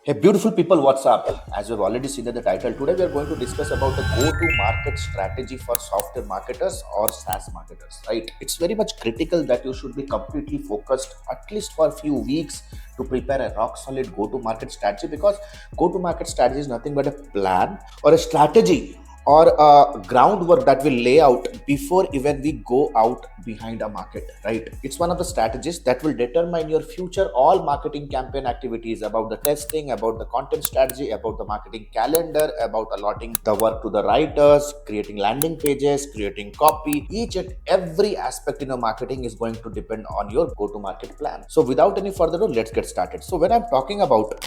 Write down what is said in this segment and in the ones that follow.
Hey, beautiful people, what's up? As you've already seen in the title, today we are going to discuss about the go-to-market strategy for software marketers or SaaS marketers, right? It's very much critical that you should be completely focused at least for a few weeks to prepare a rock-solid go-to-market strategy, because go-to-market strategy is nothing but a plan or a strategy or a groundwork that will lay out before even we go out behind a market, right? It's one of the strategies that will determine your future all marketing campaign activities, about the testing, about the content strategy, about the marketing calendar, about allotting the work to the writers, creating landing pages, creating copy. Each and every aspect in your marketing is going to depend on your go to market plan. So without any further ado, let's get started. When I'm talking about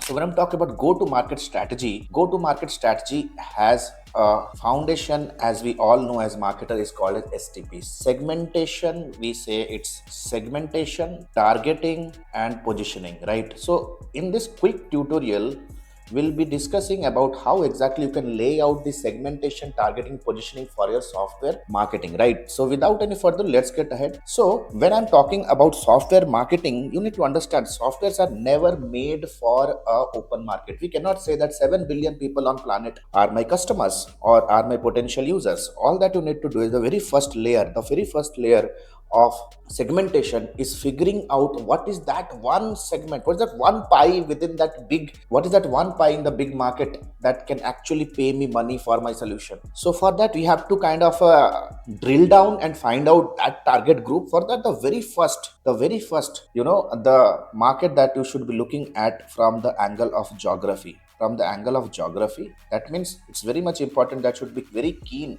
go to market strategy has foundation, as we all know as marketer, is called as STP. Segmentation, we say it's segmentation, targeting, and positioning, right? So in this quick tutorial, we'll be discussing about how exactly you can lay out the segmentation, targeting, positioning for your software marketing, right? So without any further, let's get ahead. So when I'm talking about software marketing, you need to understand softwares are never made for a open market. We cannot say that 7 billion people on planet are my customers or are my potential users. All that you need to do is the very first layer of segmentation is figuring out what is that one segment, what is that one pie within that big, what is that one pie in the big market that can actually pay me money for my solution. So for that we have to kind of drill down and find out that target group. For that, the market that you should be looking at from the angle of geography. That means it's very much important that should be very keen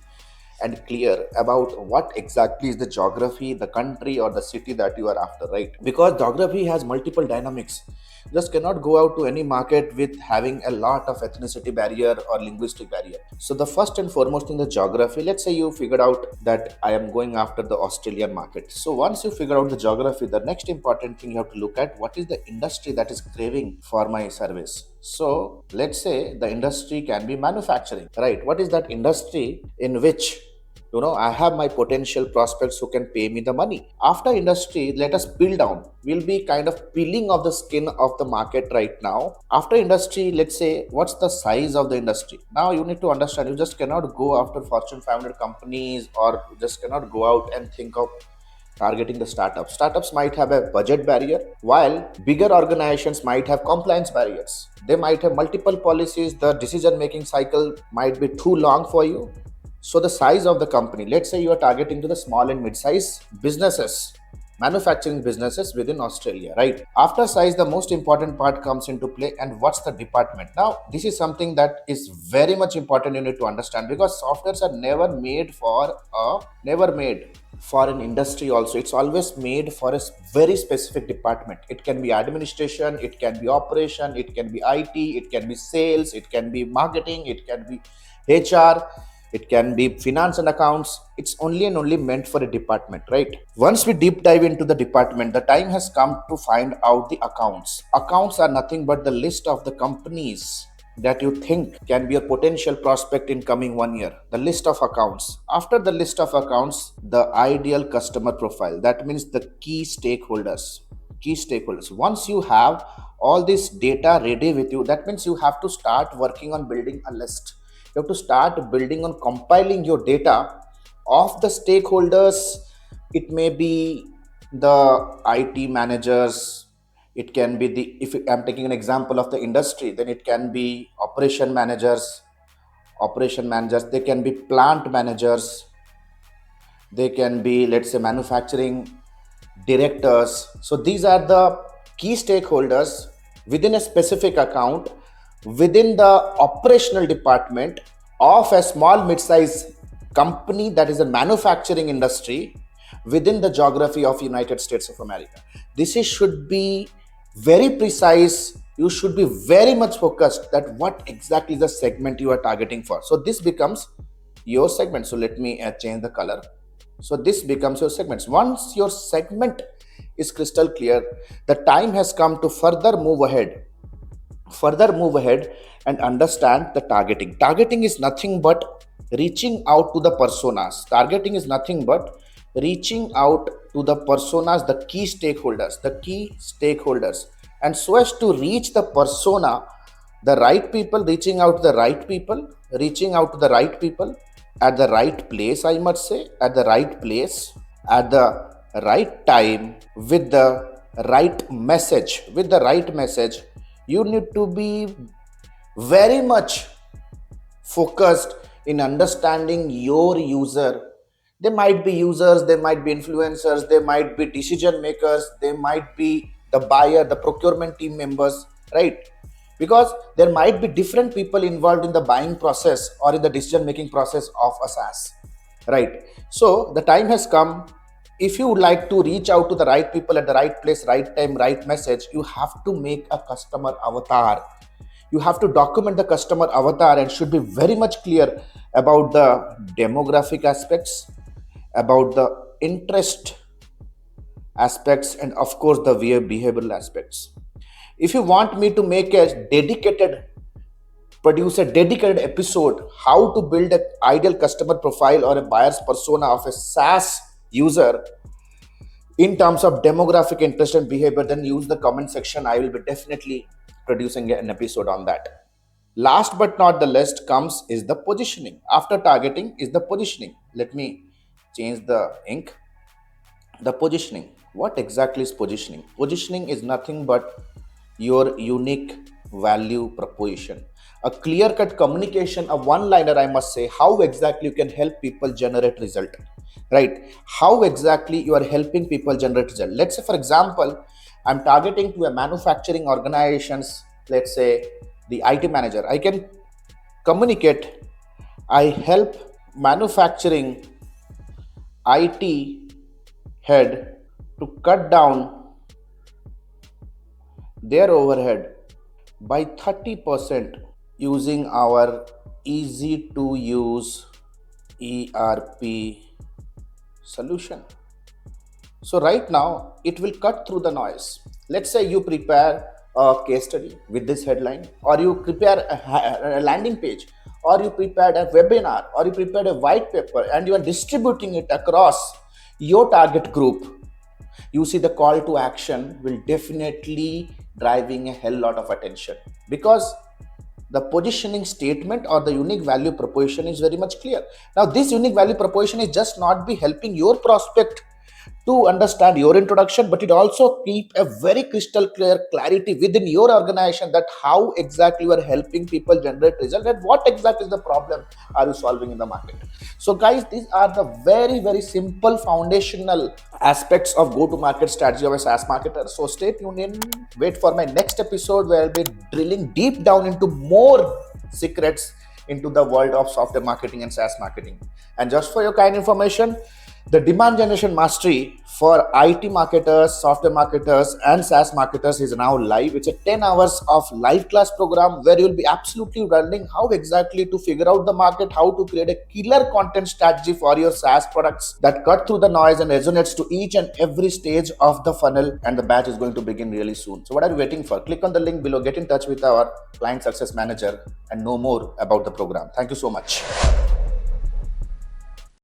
and clear about what exactly is the geography, the country, or the city that you are after, right? Because geography has multiple dynamics. You just cannot go out to any market with having a lot of ethnicity barrier or linguistic barrier. So the first and foremost in the geography, let's say you figured out that I am going after the Australian market. So once you figure out the geography, the next important thing you have to look at, what is the industry that is craving for my service. So let's say the industry can be manufacturing, right? What is that industry in which I have my potential prospects who can pay me the money? After industry, let us peel down. We'll be kind of peeling of the skin of the market right now. After industry, let's say, what's the size of the industry? Now you need to understand, you just cannot go after Fortune 500 companies, or you just cannot go out and think of targeting the startups. Startups might have a budget barrier, while bigger organizations might have compliance barriers. They might have multiple policies. The decision making cycle might be too long for you. So the size of the company, let's say you are targeting to the small and mid-size businesses, manufacturing businesses within Australia, right? After size, the most important part comes into play, and what's the department? Now, this is something that is very much important you need to understand, because softwares are never made for an industry also. It's always made for a very specific department. It can be administration, it can be operation, it can be IT, it can be sales, it can be marketing, it can be HR, it can be finance and accounts. It's only and only meant for a department, right? Once we deep dive into the department, the time has come to find out the accounts. Accounts are nothing but the list of the companies that you think can be a potential prospect in coming 1 year. The list of accounts. After the list of accounts, the ideal customer profile. That means the key stakeholders. Once you have all this data ready with you, that means you have to start working on building a list. You have to start building on compiling your data of the stakeholders. It may be the IT managers. It can be if I'm taking an example of the industry, then it can be operation managers. They can be plant managers. They can be, let's say, manufacturing directors. So these are the key stakeholders within a specific account, within the operational department of a small mid-size company that is a manufacturing industry within the geography of United States of America. Should be very precise. You should be very much focused that what exactly is the segment you are targeting for. So this becomes your segment. So let me change the color. So this becomes your segments. Once your segment is crystal clear, the time has come to further move ahead and understand the targeting. Targeting is nothing but reaching out to the personas. The key stakeholders. And so as to reach the persona, The right people reaching out to the right people, reaching out to the right people at the right place, I must say, at the right place, at the right time, with the right message. With the right message, you need to be very much focused in understanding your user. They might be users, they might be influencers, they might be decision makers, they might be the buyer, the procurement team members, right? Because there might be different people involved in the buying process or in the decision making process of a SaaS, right? So the time has come. If you would like to reach out to the right people at the right place, right time, right message, you have to make a customer avatar. You have to document the customer avatar and should be very much clear about the demographic aspects, about the interest aspects, and of course the behavioral aspects. If you want me to make a dedicated produce a dedicated episode how to build an ideal customer profile or a buyer's persona of a SaaS user in terms of demographic interest and behavior, then use the comment section. I will be definitely producing an episode on that. Last but not the least comes is the positioning. After targeting is the positioning. Let me change the ink. The positioning. What exactly is positioning? Positioning is nothing but your unique value proposition. A clear cut communication, a one liner, I must say, how exactly you can help people generate result, right? How exactly you are helping people generate result. Let's say, for example, I'm targeting to a manufacturing organizations, let's say the IT manager. I can communicate, I help manufacturing IT head to cut down their overhead by 30% using our easy to use ERP solution. So right now it will cut through the noise. Let's say you prepare a case study with this headline, or you prepare a landing page, or you prepared a webinar, or you prepared a white paper, and you are distributing it across your target group. You see the call to action will definitely driving a hell lot of attention, because the positioning statement or the unique value proposition is very much clear. Now this unique value proposition is just not be helping your prospect to understand your introduction, but it also keep a very crystal clear clarity within your organization that how exactly you are helping people generate result and what exactly is the problem are you solving in the market. So guys, these are the very simple foundational aspects of go to market strategy of a SaaS marketer. So stay tuned in, wait for my next episode where I'll be drilling deep down into more secrets into the world of software marketing and SaaS marketing. And just for your kind information, the demand generation mastery for IT marketers, software marketers, and SaaS marketers is now live. It's a 10 hours of live class program where you'll be absolutely learning how exactly to figure out the market, how to create a killer content strategy for your SaaS products that cut through the noise and resonates to each and every stage of the funnel. And the batch is going to begin really soon. So what are you waiting for? Click on the link below, get in touch with our client success manager and know more about the program. Thank you so much.